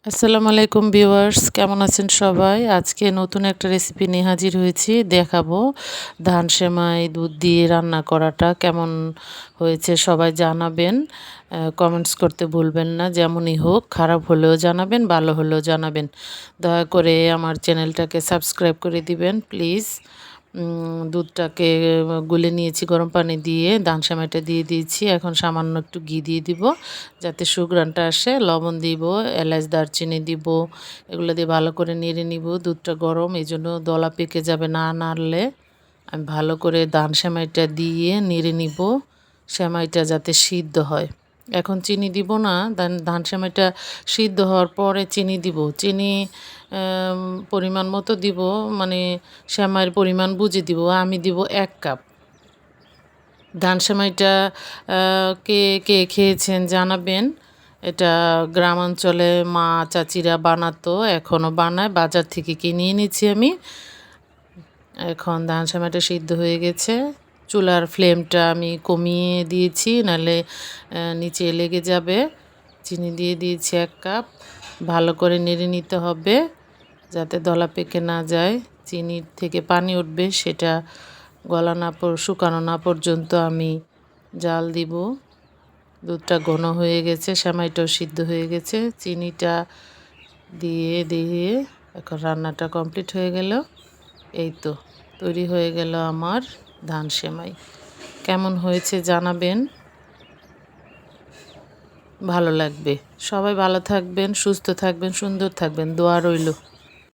আসসালামু আলাইকুম ভিউয়ার্স, কেমন আছেন সবাই? আজকে নতুন একটা রেসিপি নিয়ে হাজির হয়েছি। দেখাবো ধান সেমাই দুধ দিয়ে রান্না করাটা কেমন হয়েছে সবাই জানাবেন। কমেন্টস করতে ভুলবেন না। যেমনই হোক, খারাপ হলেও জানাবেন, ভালো হলেও জানাবেন। দয়া করে আমার চ্যানেলটাকে সাবস্ক্রাইব করে দিবেন প্লিজ। দুধটাকে গুলে নিয়েছি গরম পানি দিয়ে, ধান সেমাইটা দিয়ে দিয়েছি। এখন সামান্য একটু ঘি দিয়ে দিব যাতে সুঘ্রাণটা আসে। লবণ দিব, এলাচ দারচিনি দিব, এগুলো দিয়ে ভালো করে নেড়ে নিব। দুধটা গরম, এই জন্য দলা পেকে যাবে না নাড়লে। আমি ভালো করে ধান সেমাইটা দিয়ে নেড়ে নিব, সেমাইটা যাতে সিদ্ধ হয়। এখন চিনি দিব না, ধান সেমাইটা সিদ্ধ হওয়ার পরে চিনি দিব। চিনি পরিমাণ মতো দিব, মানে সেমাইয়ের পরিমাণ বুঝে দিব। আমি দিব 1 কাপ। ধান সেমাইটা কে কে খেয়েছেন জানাবেন। এটা গ্রাম অঞ্চলে মা চাচিরা বানাতো, এখনও বানায়। বাজার থেকে কিনে এনেছি আমি। এখন ধান সেমাইটা সিদ্ধ হয়ে গেছে। চুলার ফ্লেমটা আমি কমিয়ে দিয়েছি, নাহলে নিচে লেগে যাবে। চিনি দিয়ে দিয়েছি 1 কাপ। ভালো করে নেড়ে নিতে হবে যাতে দলা পেকে না যায়। চিনির থেকে পানি উঠবে, সেটা গলা না শুকানো না পর্যন্ত আমি জাল দিব। দুধটা ঘন হয়ে গেছে, সেমাইটাও সিদ্ধ হয়ে গেছে। চিনিটা দিয়ে দিয়ে এখন রান্নাটা কমপ্লিট হয়ে গেল। এই তো তৈরি হয়ে গেল আমার ধান সেমাই। কেমন হয়েছে জানাবেন, ভালো লাগবে। সবাই ভালো থাকবেন, সুস্থ থাকবেন, সুন্দর থাকবেন, দোয়া রইল।